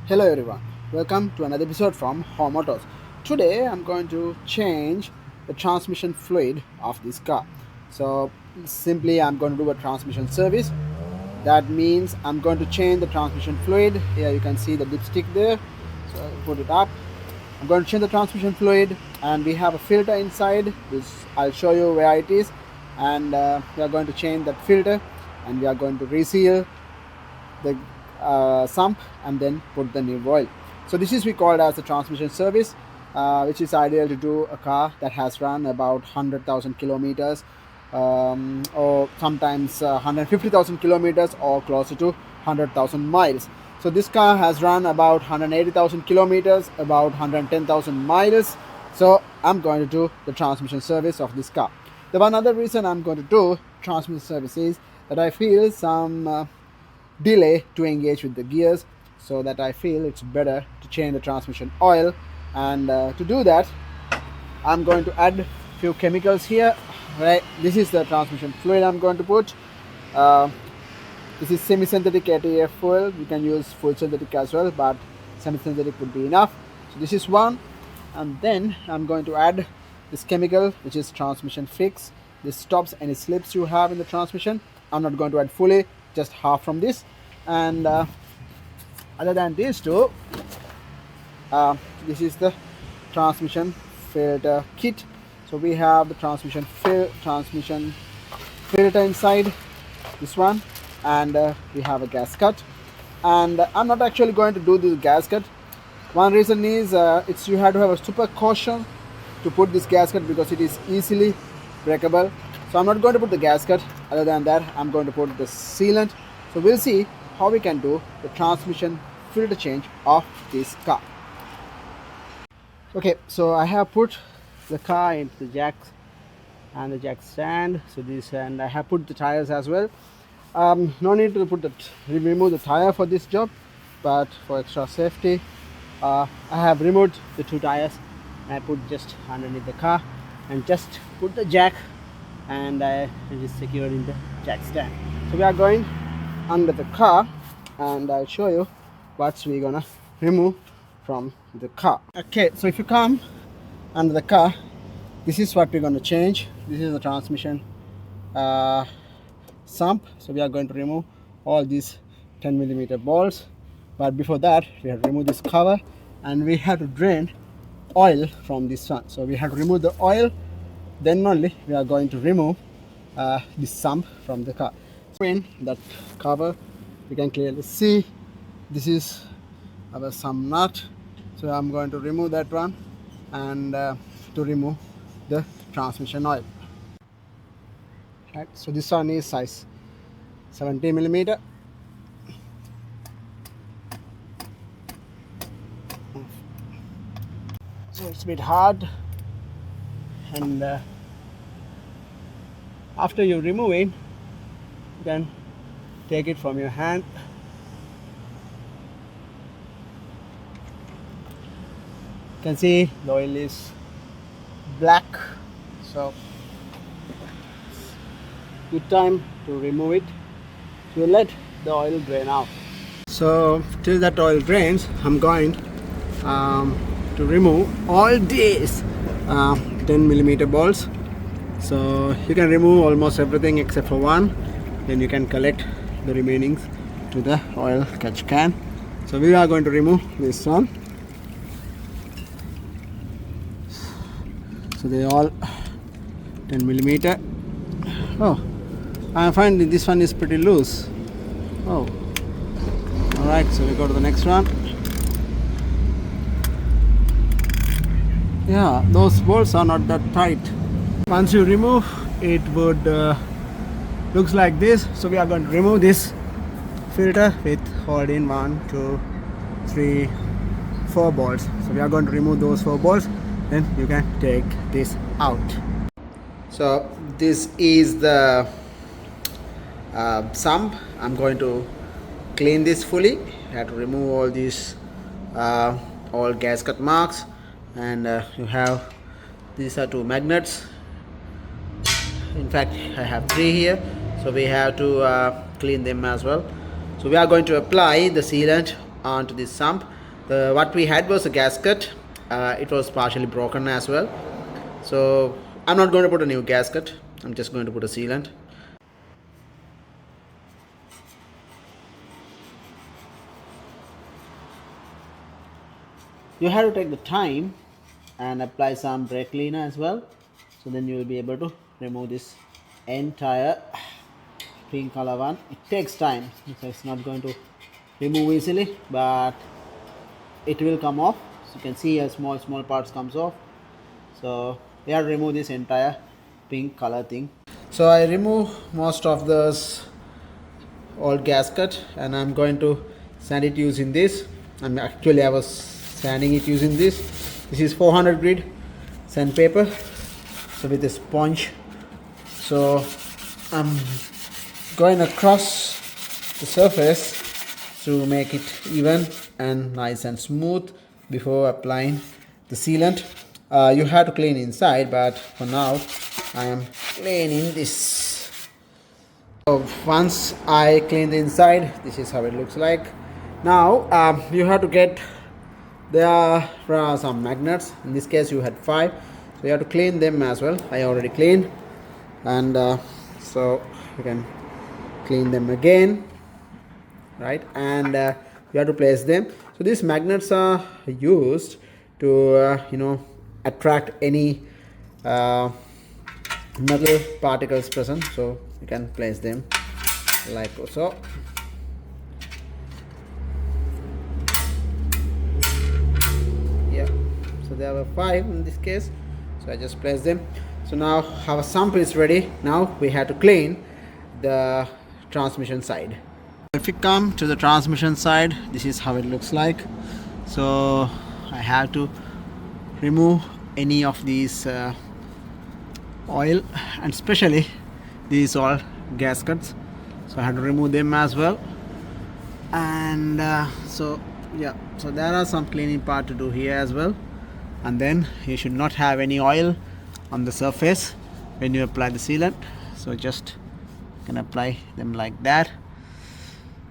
Hello everyone, welcome to another episode from homeautos. Today I'm going to change the transmission fluid of this car. So simply I'm going to do a transmission service. That means I'm going to change the transmission fluid. Here you can see the dipstick there. So I'll put it up. I'm going to change the transmission fluid, and we have a filter inside. This I'll show you where it is, and we are going to change that filter, and we are going to reseal the sump and then put the new oil. So this is we called as the transmission service, which is ideal to do a car that has run about 100,000 kilometers, or sometimes 150,000 kilometers, or closer to 100,000 miles. So this car has run about 180,000 kilometers, about 110,000 miles. So I'm going to do the transmission service of this car. The one other reason I'm going to do transmission service is that I feel some delay to engage with the gears, so that I feel it's better to change the transmission oil. And to do that, I'm going to add few chemicals here. Right, this is the transmission fluid I'm going to put. This is semi-synthetic ATF fuel. You can use full synthetic as well, but semi-synthetic would be enough. So this is one, and then I'm going to add this chemical, which is transmission fix. This stops any slips you have in the transmission. I'm not going to add fully, just half from this. And other than these two, this is the transmission filter kit. So we have the transmission filter inside this one, and we have a gasket. And I'm not actually going to do this gasket. One reason is it's you have to have a super caution to put this gasket, because it is easily breakable. So I'm not going to put the gasket. Other than that, I'm going to put the sealant. So we'll see how we can do the transmission filter change of this car. Okay, so I have put the car into the jacks and the jack stand. So this, and I have put the tires as well. No need to remove the tire for this job, but for extra safety, I have removed the two tires. I put just underneath the car and just put the jack, and it is secured in the jack stand. So we are going under the car, and I'll show you what we're gonna remove from the car. Okay, so if you come under the car, this is what we're going to change. This is the transmission sump. So we are going to remove all these 10mm balls, but before that we have to remove this cover, and we have to drain oil from this one. So we have to remove the oil, then only we are going to remove this sump from the car. In that cover, you can clearly see this is our sump nut. So I'm going to remove that one, and to remove the transmission oil. Right, so this one is size 70mm. So it's a bit hard, and after you remove it, you can take it from your hand. You can see the oil is black, so good time to remove it. So let the oil drain out. So till that oil drains, I'm going to remove all these 10mm balls. So you can remove almost everything except for one, then you can collect the remainings to the oil catch can. So we are going to remove this one. So they all 10mm. Oh, I find this one is pretty loose. Oh, alright, so we go to the next one. Yeah, those bolts are not that tight. Once you remove, it would looks like this. So we are going to remove this filter with holding 1, 2, 3, 4 bolts. So we are going to remove those 4 bolts, then you can take this out. So this is the sump. I'm going to clean this fully. I have to remove all these all gasket marks, and you have, these are 2 magnets. In fact, I have 3 here, so we have to clean them as well. So we are going to apply the sealant onto this sump. What we had was a gasket. It was partially broken as well. So I'm not going to put a new gasket. I'm just going to put a sealant. You have to take the time and apply some brake cleaner as well, so then you will be able to remove this entire pink color one. It takes time, so it's not going to remove easily, but it will come off. So you can see a small parts comes off. So we have to remove this entire pink color thing. So I remove most of this old gasket and I'm going to sand it using this. And actually I was sanding it using this. This is 400 grit sandpaper, so with a sponge. So I'm going across the surface to make it even and nice and smooth before applying the sealant. You have to clean inside, but for now I am cleaning this. So once I clean the inside, this is how it looks like. Now you have to get, there are some magnets. In this case you had 5, so you have to clean them as well. I already cleaned, and so you can clean them again, right? And you have to place them. So these magnets are used to attract any metal particles present. So you can place them like so. Yeah, so there were 5 in this case, so I just placed them. So now our sump is ready. Now we have to clean the transmission side. If we come to the transmission side, this is how it looks like. So I have to remove any of these oil, and especially these all gaskets, so I have to remove them as well. And so there are some cleaning part to do here as well. And then you should not have any oil on the surface when you apply the sealant, so just can apply them like that,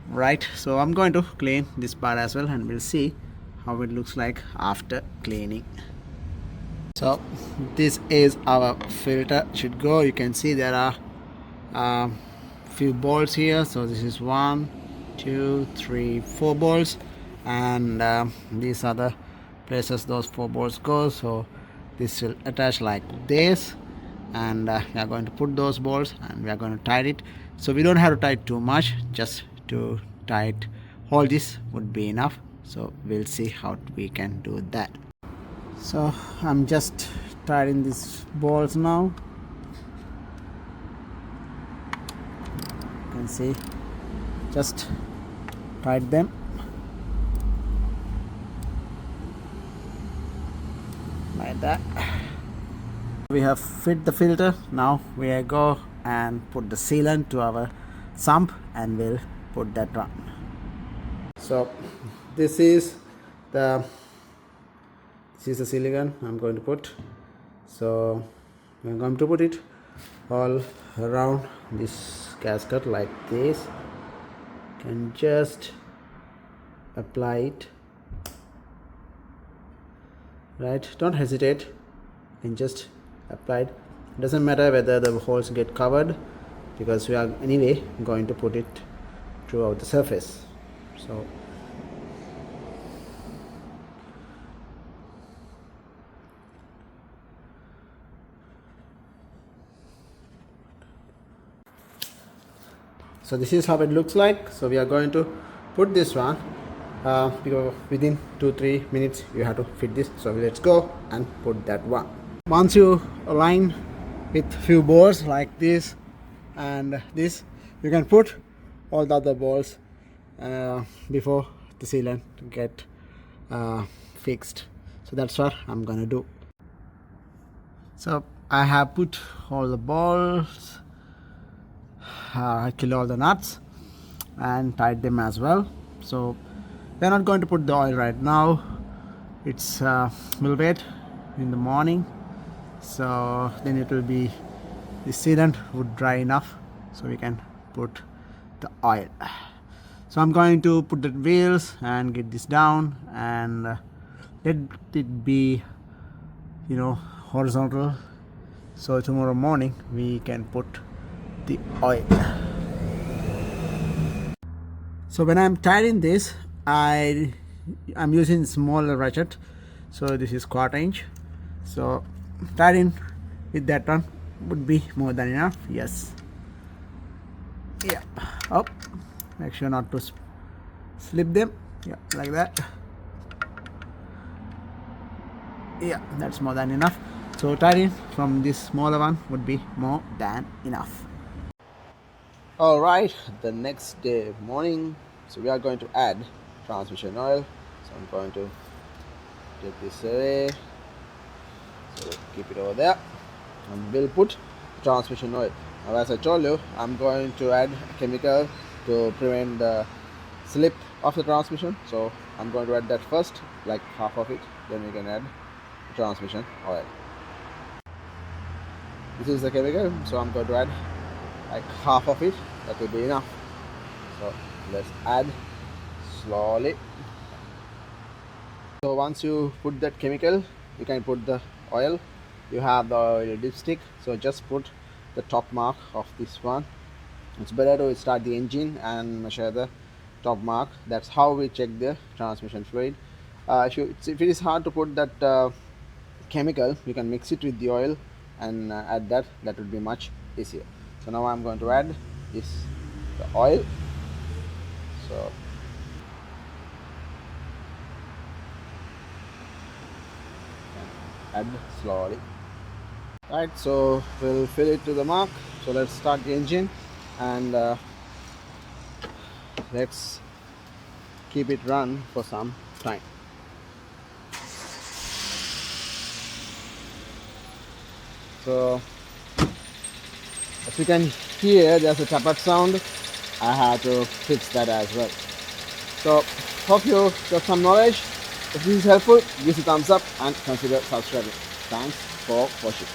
right? So I'm going to clean this part as well, and we'll see how it looks like after cleaning. So this is our filter. Should go, you can see there are few bolts here. So this is 1 2 3 4 bolts, and these are the places those 4 bolts go. So this will attach like this, and we are going to put those bolts and we are going to tie it. So we don't have to tie it too much, just to tie it, hold this would be enough. So we'll see how we can do that. So I'm just tying these bolts now. You can see, just tied them. Like that. We have fit the filter. Now we go and put the sealant to our sump, and we'll put that on. So this is the silicone I'm going to put. So I'm going to put it all around this gasket like this. You can just apply it, right? Don't hesitate, and just apply it. Doesn't matter whether the holes get covered, because we are anyway going to put it throughout the surface. So this is how it looks like. So we are going to put this one, because within 2-3 minutes you have to fit this. So let's go and put that one. Once you align with few bolts like this and this, you can put all the other bolts before the sealant get fixed. So that's what I'm gonna do. So I have put all the bolts, actually all the nuts, and tied them as well. So we're not going to put the oil right now. It's we'll wait in the morning, so then it will be, the sealant would dry enough so we can put the oil. So I'm going to put the wheels and get this down and let it be, horizontal, so tomorrow morning we can put the oil. So when I'm tightening this, I'm using smaller ratchet, so this is quarter inch, so tightening with that one would be more than enough. Yes, yeah, up, make sure not to slip them, yeah, like that. Yeah, that's more than enough. So tightening from this smaller one would be more than enough. All right, the next day morning, so we are going to add transmission oil. So I'm going to take this away, so keep it over there, and we'll put transmission oil. Now, as I told you, I'm going to add a chemical to prevent the slip of the transmission, so I'm going to add that first, like half of it, then we can add the transmission oil. This is the chemical, so I'm going to add like half of it, that will be enough. So let's add slowly. So once you put that chemical, you can put the oil. You have the oil dipstick, so just put the top mark of this one. It's better to start the engine and measure the top mark. That's how we check the transmission fluid. If it is hard to put that chemical, you can mix it with the oil and add that. That would be much easier. So now I'm going to add the oil. So add slowly. Right, so we'll fill it to the mark. So let's start the engine and let's keep it run for some time. So as you can hear, there's a tap sound. I had to fix that as well. So hope you got some knowledge. If this is helpful, give us a thumbs up and consider subscribing. Thanks for watching.